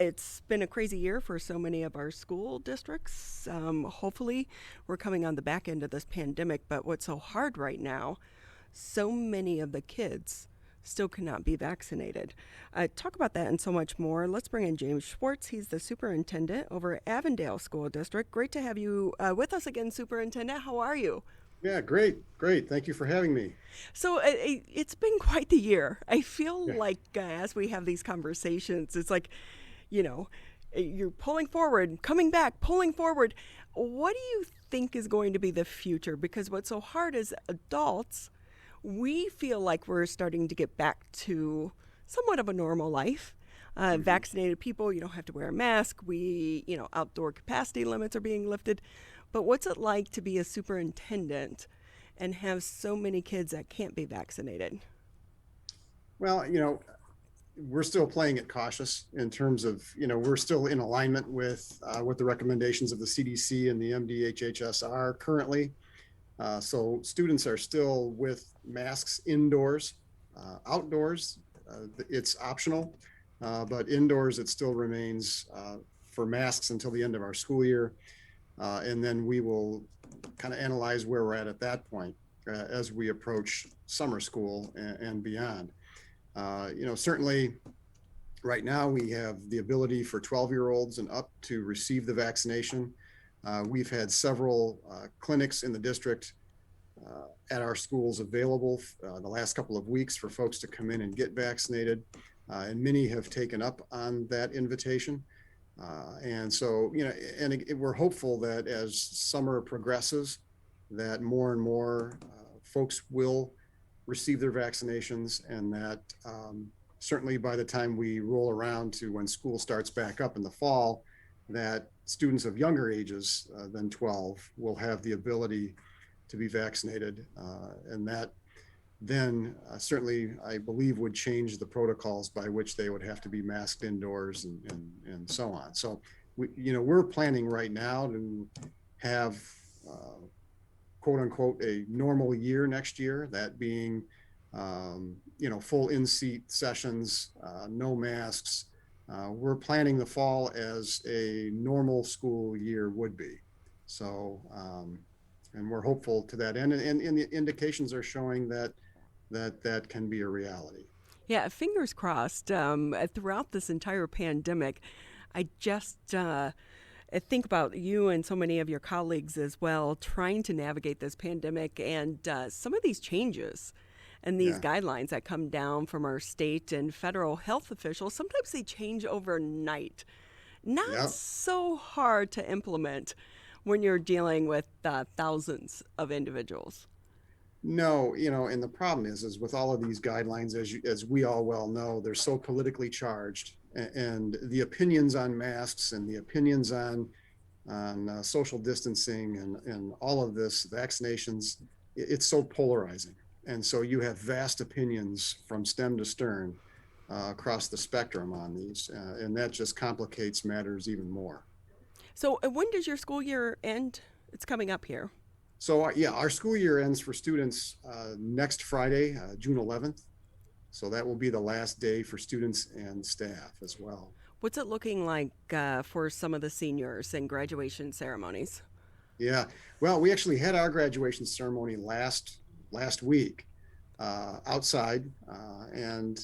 It's been a crazy year for so many of our school districts. Hopefully, we're coming on the back end of this pandemic, but what's so hard right now, so many of the kids still cannot be vaccinated. Talk about that and so much more. Let's bring in James Schwarz. He's the superintendent over at Avondale School District. Great to have you with us again, Superintendent. How are you? Yeah, great, great. Thank you for having me. So it's been quite the year. I feel Yeah. like as we have these conversations, it's like, you know, you're pulling forward, coming back, pulling forward. What do you think is going to be the future? Because what's so hard is adults, we feel like we're starting to get back to somewhat of a normal life. hmm Vaccinated people, you don't have to wear a mask. Outdoor capacity limits are being lifted. But what's it like to be a superintendent and have so many kids that can't be vaccinated? Well, we're still playing it cautious in terms of, we're still in alignment with what the recommendations of the CDC and the MDHHS are currently. So students are still with masks indoors. Outdoors, it's optional, but indoors it still remains for masks until the end of our school year. And then we will kind of analyze where we're at that point as we approach summer school and beyond. Certainly right now we have the ability for 12-year-olds and up to receive the vaccination. We've had several clinics in the district at our schools available the last couple of weeks for folks to come in and get vaccinated. And many have taken up on that invitation. And so, we're hopeful that as summer progresses, that more and more folks will receive their vaccinations, and that certainly by the time we roll around to when school starts back up in the fall, that students of younger ages than 12 will have the ability to be vaccinated. And that then certainly, I believe, would change the protocols by which they would have to be masked indoors and so on. So, we're planning right now to have, quote unquote, a normal year next year, that being, full in-seat sessions, no masks. We're planning the fall as a normal school year would be. So, and we're hopeful to that end. And the indications are showing that can be a reality. Yeah, fingers crossed. Throughout this entire pandemic, I just think about you and so many of your colleagues as well, trying to navigate this pandemic and some of these changes and these Yeah, guidelines that come down from our state and federal health officials. Sometimes they change overnight. Not yeah. so hard to implement when you're dealing with thousands of individuals. No, and the problem is with all of these guidelines, as we all well know, they're so politically charged, and the opinions on masks and the opinions on social distancing and all of this vaccinations, it's so polarizing, and so you have vast opinions from stem to stern across the spectrum on these, and that just complicates matters even more. So, when does your school year end? It's coming up here. So yeah, our school year ends for students next Friday, June 11th. So that will be the last day for students and staff as well. What's it looking like for some of the seniors and graduation ceremonies? Yeah, well, we actually had our graduation ceremony last week outside, and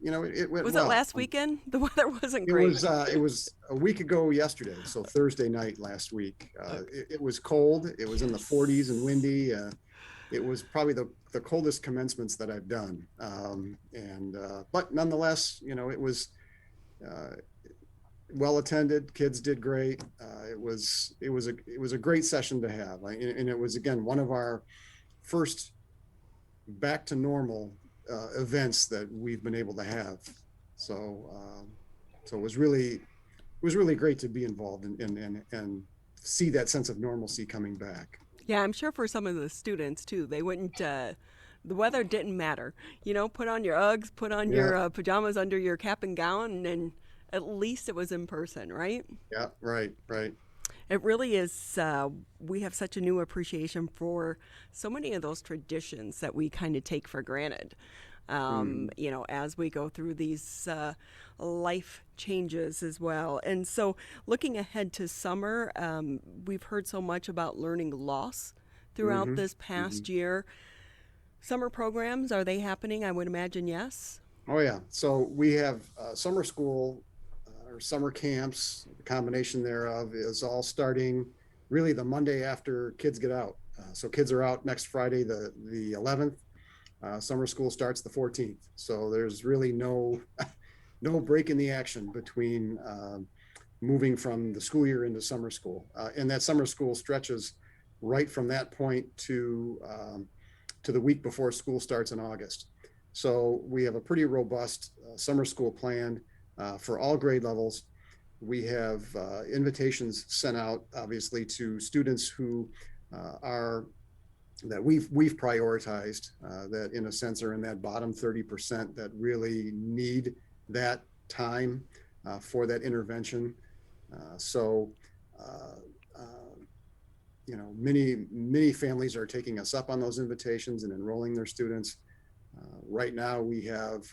it went Was it well. last weekend? The weather wasn't It great. was it was a week ago yesterday, so Thursday night last week. Okay. It was cold. It was in the 40s and windy. It was probably the coldest commencements that I've done. But nonetheless, it was uh, well attended. Kids did great. It was a great session to have, and it was again one of our first back to normal events that we've been able to have. So so it was really great to be involved and see that sense of normalcy coming back. Yeah, I'm sure for some of the students too, they wouldn't. The weather didn't matter. Put on your Uggs, put on Yeah, your pajamas under your cap and gown, and at least it was in person, right? yeah, right, right. It really is. We have such a new appreciation for so many of those traditions that we kind of take for granted. Mm. as we go through these life changes as well. And so, looking ahead to summer, we've heard so much about learning loss throughout Mm-hmm. this Mm-hmm. past year. Summer programs, are they happening? I would imagine yes. Oh yeah. So we have summer school or summer camps. The combination thereof is all starting really the Monday after kids get out. So kids are out next Friday, the 11th. Summer school starts the 14th. So there's really no break in the action between moving from the school year into summer school, and that summer school stretches right from that point to the week before school starts in August. So we have a pretty robust summer school planned for all grade levels. We have invitations sent out, obviously, to students who are that we've prioritized that in a sense are in that bottom 30% that really need that time for that intervention. So uh, uh, many families are taking us up on those invitations and enrolling their students. Right now we have,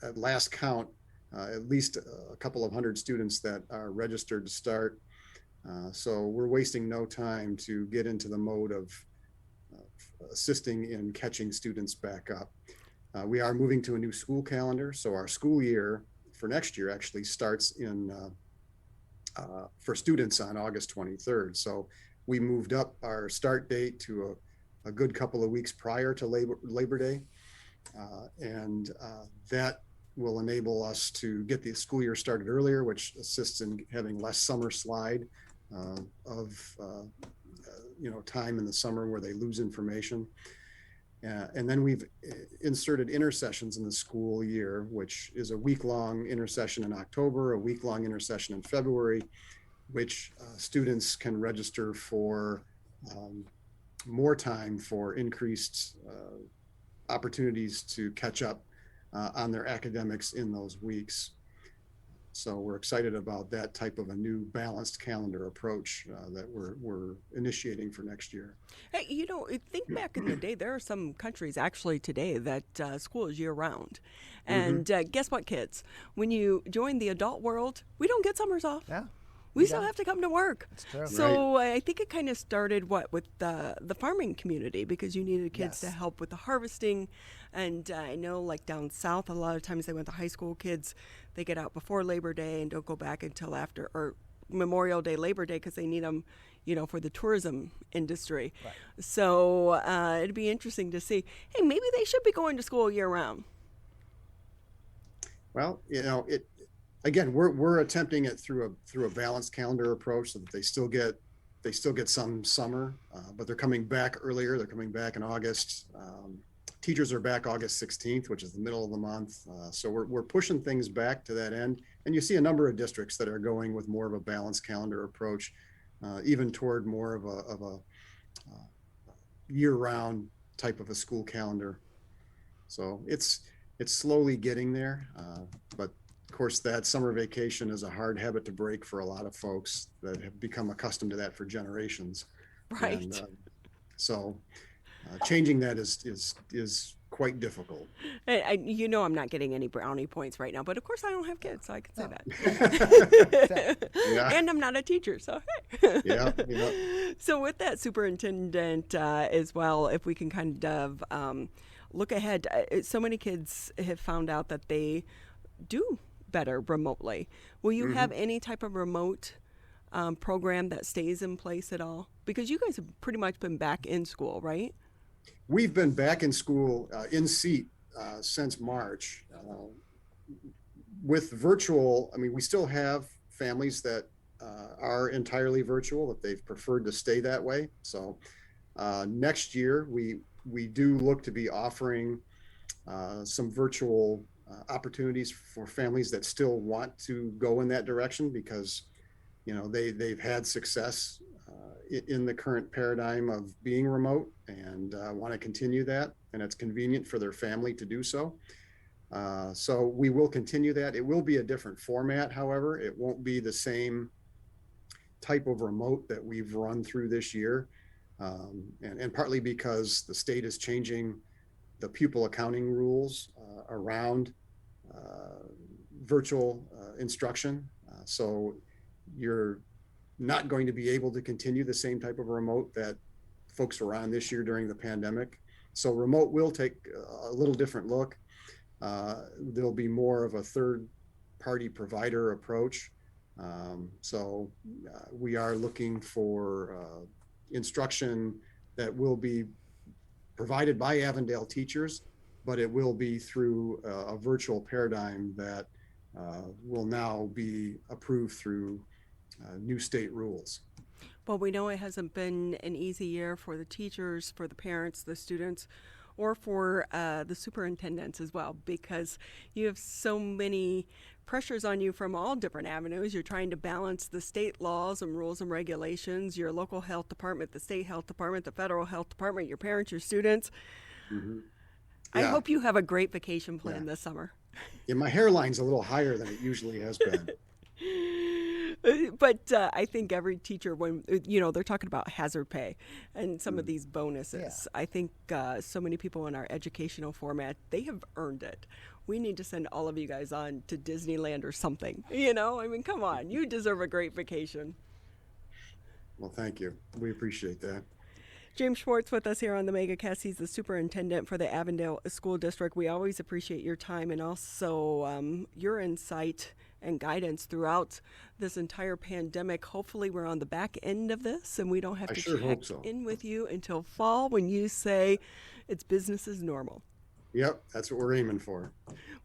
at last count, at least a couple of hundred students that are registered to start. So we're wasting no time to get into the mode of assisting in catching students back up. We are moving to a new school calendar, so our school year for next year actually starts for students on August 23rd. So we moved up our start date to a good couple of weeks prior to Labor Day, and that will enable us to get the school year started earlier, which assists in having less summer slide of time in the summer where they lose information. And then we've inserted intersessions in the school year, which is a week-long intersession in October, a week-long intersession in February, which students can register for more time for increased opportunities to catch up on their academics in those weeks. So we're excited about that type of a new balanced calendar approach that we're initiating for next year. Hey, think back in the day, there are some countries actually today that school is year round. Mm-hmm. And guess what, kids? When you join the adult world, we don't get summers off. Yeah. We still have to come to work. That's true. So I think it kind of started with the farming community because you needed kids to Yes. help with the harvesting. And I know like down south, a lot of times they went to high school kids, they get out before Labor Day and don't go back until after or Memorial Day, Labor Day because they need them, for the tourism industry. Right. So it'd be interesting to see, hey, maybe they should be going to school year round. Well, again, we're attempting it through a balanced calendar approach so that they still get some summer, but they're coming back earlier. They're coming back in August. Teachers are back August 16th, which is the middle of the month. So we're pushing things back to that end. And you see a number of districts that are going with more of a balanced calendar approach, even toward more of a year-round type of a school calendar. So it's slowly getting there, but of course, that summer vacation is a hard habit to break for a lot of folks that have become accustomed to that for generations. Right. And so changing that is quite difficult. I'm not getting any brownie points right now, but of course I don't have kids, so I can say that. Yeah. And I'm not a teacher, so hey. Yeah. So with that, Superintendent, as well, if we can kind of look ahead, so many kids have found out that they do better remotely. Will you have any type of remote program that stays in place at all? Because you guys have pretty much been back in school, right? We've been back in school in seat since March. With virtual, I mean, we still have families that are entirely virtual if they've preferred to stay that way. So next year, we do look to be offering some virtual opportunities for families that still want to go in that direction because, they've had success in the current paradigm of being remote and want to continue that. And it's convenient for their family to do so. So we will continue that. It will be a different format, however. It won't be the same type of remote that we've run through this year. And partly because the state is changing the pupil accounting rules around virtual instruction. So you're not going to be able to continue the same type of remote that folks were on this year during the pandemic. So remote will take a little different look. There'll be more of a third party provider approach. So we are looking for instruction that will be provided by Avondale teachers, but it will be through a virtual paradigm that will now be approved through new state rules. Well, we know it hasn't been an easy year for the teachers, for the parents, the students, or for the superintendents as well, because you have so many pressures on you from all different avenues. You're trying to balance the state laws and rules and regulations, your local health department, the state health department, the federal health department, your parents, your students. Mm-hmm. I Yeah. hope you have a great vacation plan this summer. Yeah, my hairline's a little higher than it usually has been. But I think every teacher, when they're talking about hazard pay and some of these bonuses, I think so many people in our educational format, they have earned it. We need to send all of you guys on to Disneyland or something. I mean, come on, you deserve a great vacation. Well, thank you. We appreciate that. James Schwarz with us here on the MegaCast. He's the superintendent for the Avondale School District. We always appreciate your time and also your insight and guidance throughout this entire pandemic. Hopefully we're on the back end of this and we don't have I to sure check hope so. in with you until fall when you say it's business as normal. Yep, that's what we're aiming for.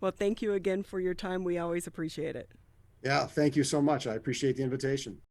Well, thank you again for your time. We always appreciate it. Yeah, thank you so much. I appreciate the invitation.